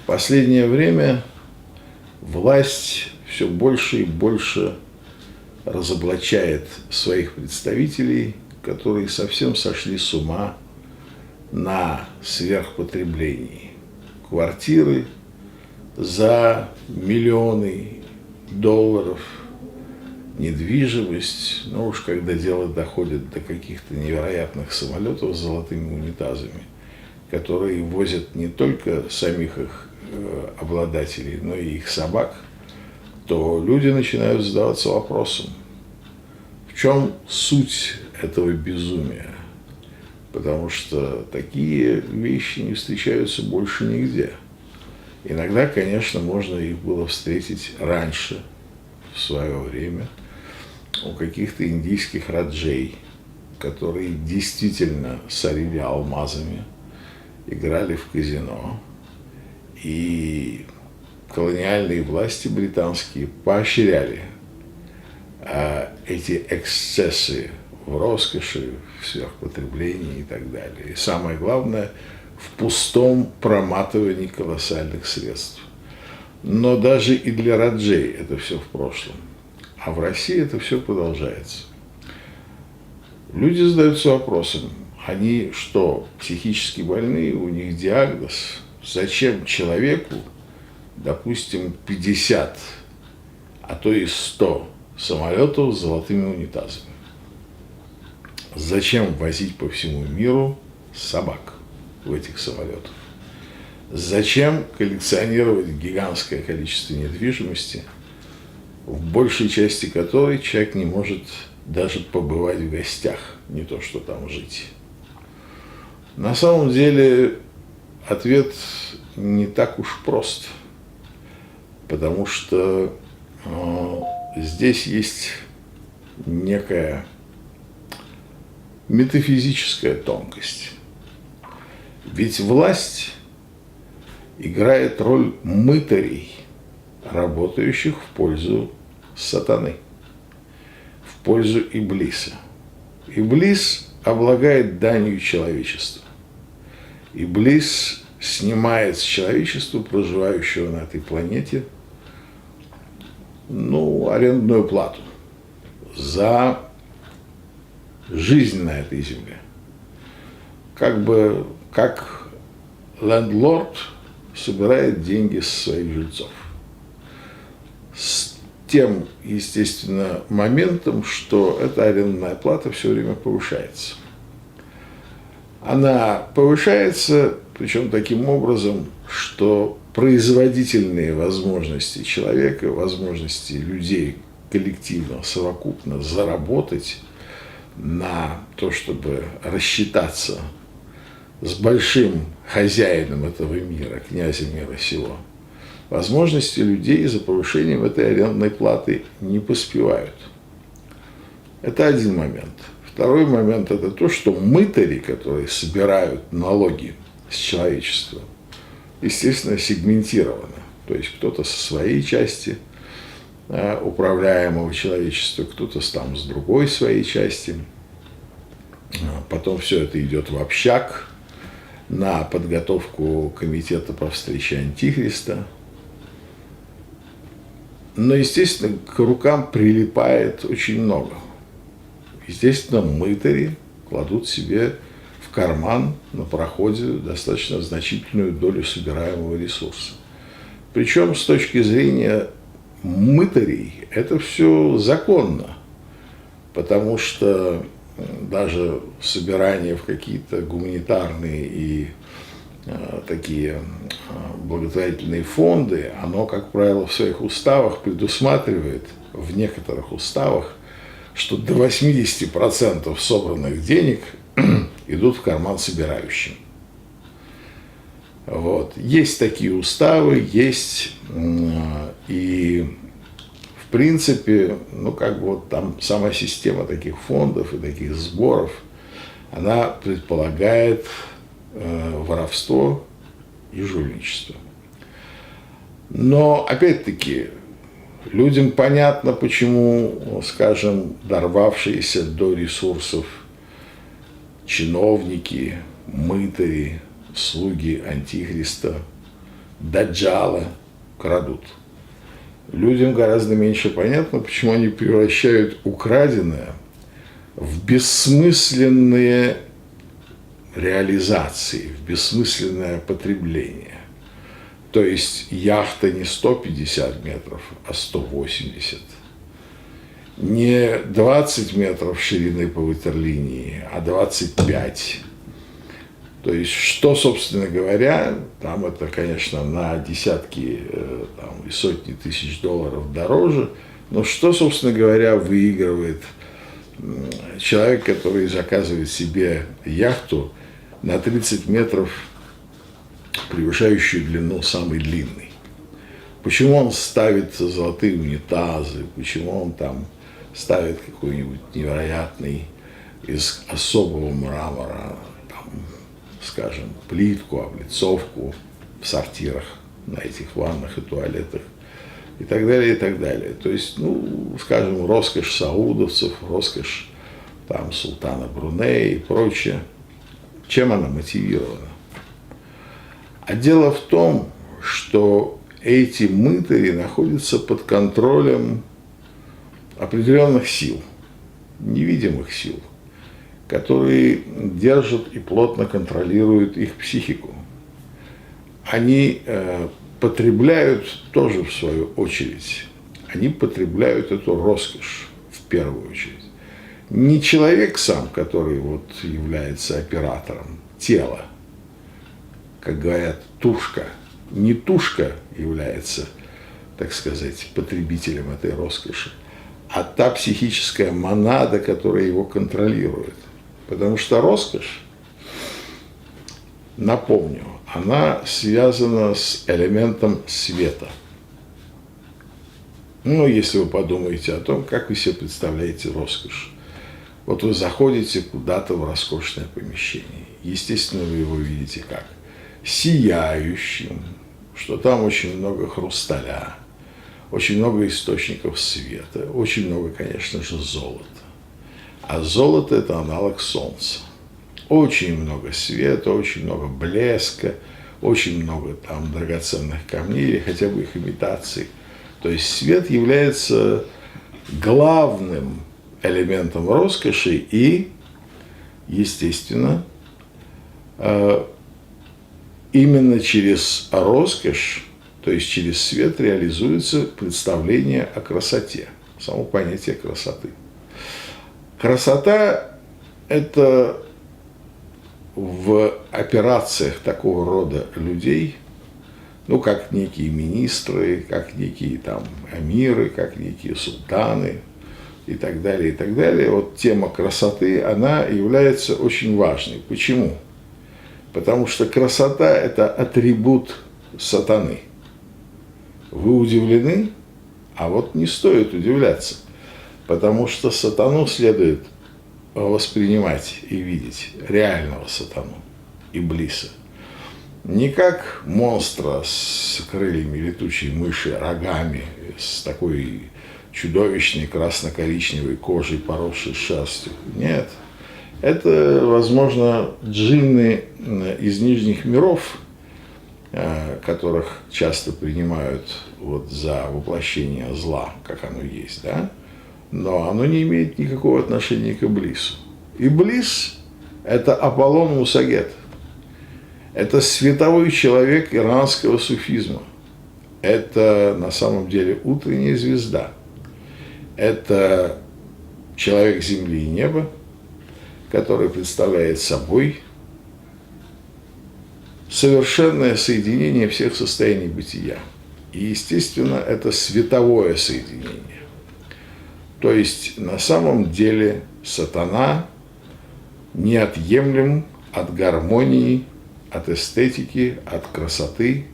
В последнее время власть все больше и больше разоблачает своих представителей, которые совсем сошли с ума на сверхпотреблении. Квартиры за миллионы долларов, недвижимость, ну уж когда дело доходит до каких-то невероятных самолетов с золотыми унитазами, которые возят не только самих их обладателей, но и их собак, то люди начинают задаваться вопросом, в чем суть этого безумия? Потому что такие вещи не встречаются больше нигде. Иногда, конечно, можно их было встретить раньше, в свое время, у каких-то индийских раджей, которые действительно сорили алмазами, играли в казино. И колониальные власти британские поощряли эти эксцессы в роскоши, в сверхпотреблении и так далее. И самое главное, в пустом проматывании колоссальных средств. Но даже и для раджей это все в прошлом. А в России это все продолжается. Люди задаются вопросом, они что, психически больные, у них диагноз? Зачем человеку, допустим, 50, а то и 100 самолетов с золотыми унитазами? Зачем возить по всему миру собак в этих самолетах? Зачем коллекционировать гигантское количество недвижимости, в большей части которой человек не может даже побывать в гостях, не то что там жить? На самом деле ответ не так уж прост, потому что здесь есть некая метафизическая тонкость. Ведь власть играет роль мытарей, работающих в пользу сатаны, в пользу Иблиса. Иблис облагает данью человечества. Иблис снимает с человечества, проживающего на этой планете, арендную плату за жизнь на этой земле. Как лендлорд собирает деньги с своих жильцов. С тем, естественно, моментом, что эта арендная плата все время повышается. Она повышается, причем таким образом, что производительные возможности человека, возможности людей коллективно, совокупно заработать на то, чтобы рассчитаться с большим хозяином этого мира, князем мира сего, возможности людей за повышением этой арендной платы не поспевают. Это один момент. Второй момент – это то, что мытари, которые собирают налоги с человечества, естественно, сегментированы. То есть кто-то со своей части управляемого человечества, кто-то там с другой своей части. Потом все это идет в общак на подготовку комитета по встрече Антихриста. Но, естественно, к рукам прилипает очень много. Естественно, мытари кладут себе в карман на проходе достаточно значительную долю собираемого ресурса. Причем с точки зрения мытарей это все законно, потому что даже собирание в какие-то гуманитарные и такие благотворительные фонды, оно, как правило, в своих уставах предусматривает, в некоторых уставах, что до 80% собранных денег идут в карман собирающим. Вот. Есть такие уставы, есть, и в принципе, там сама система таких фондов и таких сборов, она предполагает воровство и жульничество. Но, опять-таки, людям понятно, почему, скажем, дорвавшиеся до ресурсов чиновники, мытари, слуги Антихриста даджала крадут. Людям гораздо меньше понятно, почему они превращают украденное в бессмысленные реализации, в бессмысленное потребление. То есть яхта не 150 метров, а 180. Не 20 метров ширины по ватерлинии, а 25. То есть, что, собственно говоря, там это, конечно, на десятки там, и сотни тысяч долларов дороже, но что, собственно говоря, выигрывает человек, который заказывает себе яхту на 30 метров, превышающую длину самой длинной? Почему он ставит золотые унитазы, почему он там ставит какой-нибудь невероятный из особого мрамора, там, скажем, плитку, облицовку в сортирах на этих ваннах и туалетах и так далее, и так далее. То есть, ну, скажем, роскошь саудовцев, роскошь там султана Брунея и прочее. Чем она мотивирована? А дело в том, что эти мытари находятся под контролем определенных сил, невидимых сил, которые держат и плотно контролируют их психику. Они потребляют тоже в свою очередь, они потребляют эту роскошь в первую очередь. Не человек сам, который вот является оператором, тело, как говорят, тушка, не тушка является, так сказать, потребителем этой роскоши, а та психическая монада, которая его контролирует. Потому что роскошь, напомню, она связана с элементом света. Ну, если вы подумаете о том, как вы себе представляете роскошь. Вот вы заходите куда-то в роскошное помещение. Естественно, вы его видите как? Сияющим, что там очень много хрусталя, очень много источников света, очень много, конечно же, золота. А золото – это аналог солнца. Очень много света, очень много блеска, очень много там драгоценных камней или хотя бы их имитаций. То есть свет является главным элементом роскоши и, естественно, именно через роскошь, то есть через свет реализуется представление о красоте, само понятие красоты. Красота – это в операциях такого рода людей, ну, как некие министры, как некие там эмиры, как некие султаны и так далее, и так далее. Вот тема красоты, она является очень важной. Почему? Потому что красота – это атрибут сатаны. Вы удивлены? А вот не стоит удивляться, потому что сатану следует воспринимать и видеть, реального сатану, иблиса. Не как монстра с крыльями летучей мыши, рогами, с такой чудовищной красно-коричневой кожей, поросшей шерстью. Нет. Это, возможно, джинны из нижних миров, которых часто принимают вот за воплощение зла, как оно есть, да? Но оно не имеет никакого отношения к Иблису. Иблис – это Аполлон Мусагет. Это световой человек иранского суфизма. Это на самом деле утренняя звезда. Это человек земли и неба, который представляет собой совершенное соединение всех состояний бытия. И, естественно, это световое соединение. То есть, на самом деле, сатана неотъемлем от гармонии, от эстетики, от красоты,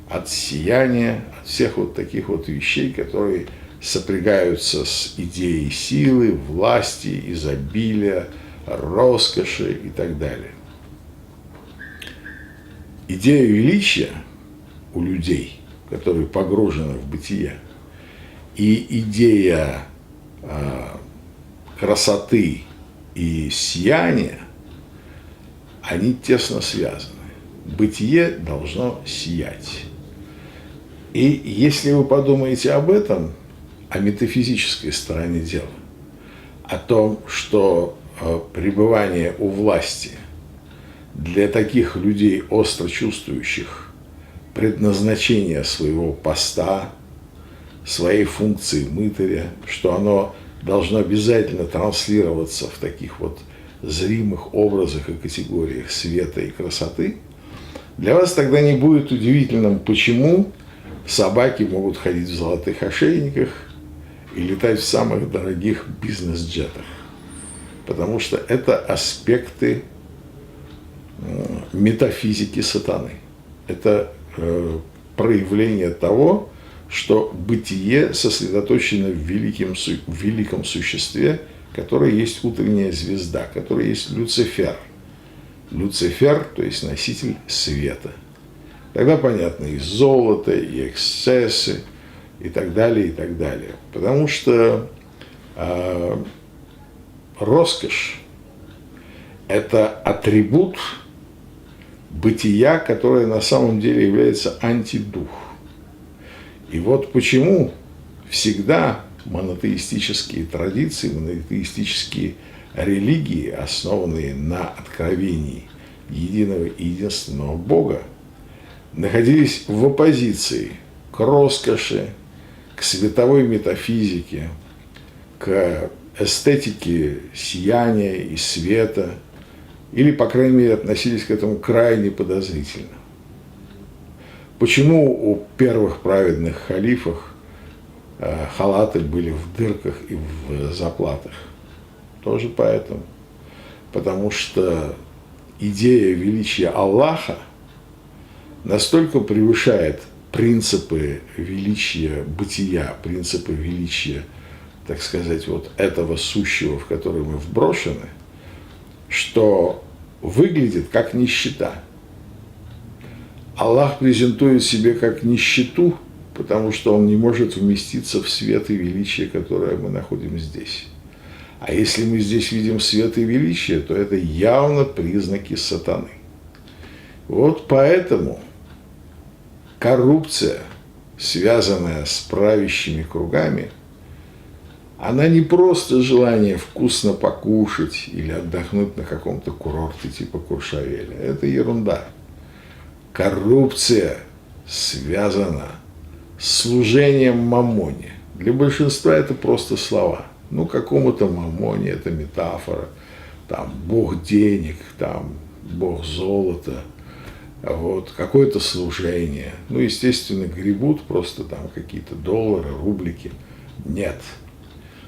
от сияния, от всех вот таких вот вещей, которые сопрягаются с идеей силы, власти, изобилия, роскоши и так далее. Идея величия у людей, которые погружены в бытие, и идея красоты и сияния, они тесно связаны. Бытие должно сиять. И если вы подумаете об этом, о метафизической стороне дела, о том, что пребывание у власти для таких людей, остро чувствующих предназначение своего поста, своей функции мытаря, что оно должно обязательно транслироваться в таких вот зримых образах и категориях света и красоты, для вас тогда не будет удивительным, почему собаки могут ходить в золотых ошейниках и летать в самых дорогих бизнес-джетах. Потому что это аспекты метафизики сатаны. Это проявление того, что бытие сосредоточено в великом существе, которое есть утренняя звезда, которое есть Люцифер. Люцифер, то есть носитель света. Тогда понятно и золото, и эксцессы, и так далее, и так далее. Потому что роскошь – это атрибут бытия, которое на самом деле является антидух. И вот почему всегда монотеистические традиции, монотеистические религии, основанные на откровении единого и единственного Бога, находились в оппозиции к роскоши, к световой метафизике, к эстетике сияния и света, или, по крайней мере, относились к этому крайне подозрительно. Почему у первых праведных халифов халаты были в дырках и в заплатах? Тоже поэтому. Потому что идея величия Аллаха настолько превышает принципы величия бытия, принципы величия, так сказать, вот этого сущего, в который мы вброшены, что выглядит как нищета. Аллах презентует себе как нищету, потому что он не может вместиться в свет и величие, которое мы находим здесь. А если мы здесь видим свет и величие, то это явно признаки сатаны. Вот поэтому коррупция, связанная с правящими кругами, она не просто желание вкусно покушать или отдохнуть на каком-то курорте типа Куршавеля. Это ерунда. Коррупция связана с служением мамоне. Для большинства это просто слова. Ну, какому-то мамоне это метафора. Там бог денег, там бог золота, вот, какое-то служение. Ну, естественно, гребут просто там какие-то доллары, рублики. Нет.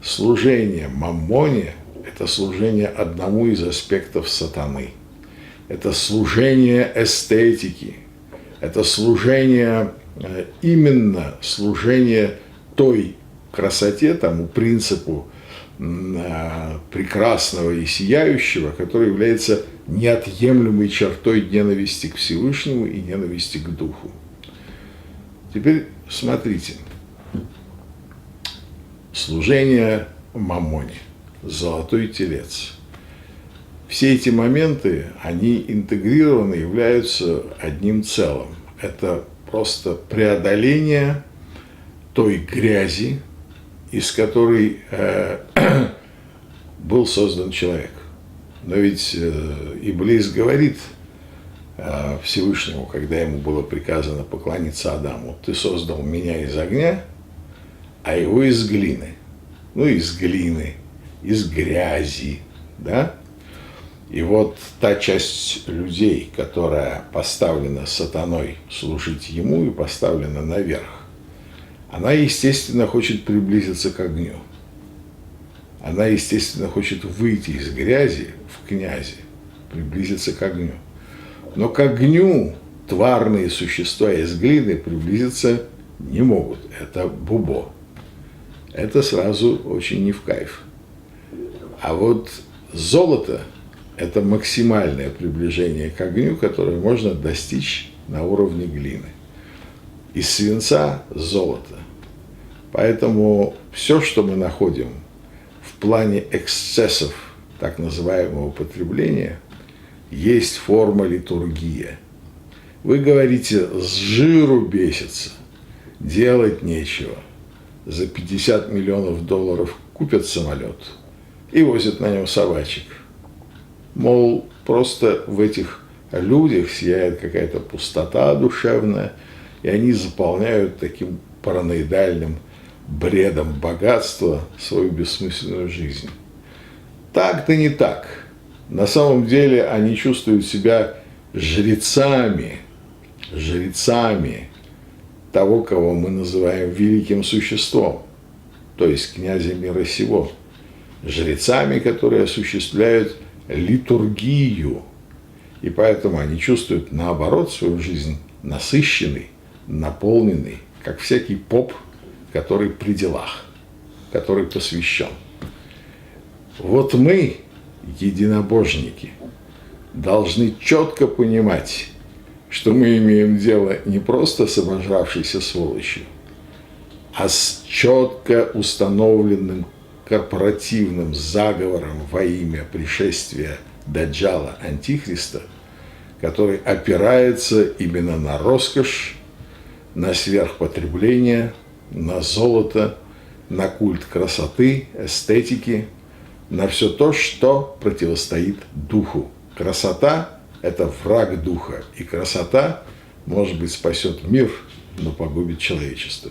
Служение мамоне – это служение одному из аспектов сатаны. Это служение эстетики. Это служение, именно служение той красоте, тому принципу прекрасного и сияющего, который является неотъемлемой чертой ненависти к Всевышнему и ненависти к Духу. Теперь смотрите. Служение мамоне, золотой телец. Все эти моменты, они интегрированы, являются одним целым. Это просто преодоление той грязи, из которой был создан человек. Но ведь Иблис говорит Всевышнему, когда ему было приказано поклониться Адаму: «Ты создал меня из огня, а его из глины». Ну, из глины, из грязи, да? И вот та часть людей, которая поставлена сатаной служить ему и поставлена наверх, она, естественно, хочет приблизиться к огню. Она, естественно, хочет выйти из грязи в князи, приблизиться к огню. Но к огню тварные существа из глины приблизиться не могут. Это бубо. Это сразу очень не в кайф. А вот золото – это максимальное приближение к огню, которое можно достичь на уровне глины. Из свинца – золото. Поэтому все, что мы находим в плане эксцессов так называемого потребления, есть форма литургия. Вы говорите, с жиру бесится. делать нечего. За 50 миллионов долларов купят самолет и возят на нем собачек. Мол, просто в этих людях сияет какая-то пустота душевная, и они заполняют таким параноидальным бредом богатства свою бессмысленную жизнь. Так-то не так. На самом деле они чувствуют себя жрецами того, кого мы называем великим существом, то есть князя мира сего, жрецами, которые осуществляют литургию, и поэтому они чувствуют, наоборот, свою жизнь насыщенной, наполненной, как всякий поп, который при делах, который посвящен. Вот мы, единобожники, должны четко понимать, что мы имеем дело не просто с обожравшейся сволочью, а с четко установленным корпоративным заговором во имя пришествия Даджала Антихриста, который опирается именно на роскошь, на сверхпотребление, на золото, на культ красоты, эстетики, на все то, что противостоит духу. Красота – это враг духа, и красота, может быть, спасет мир, но погубит человечество.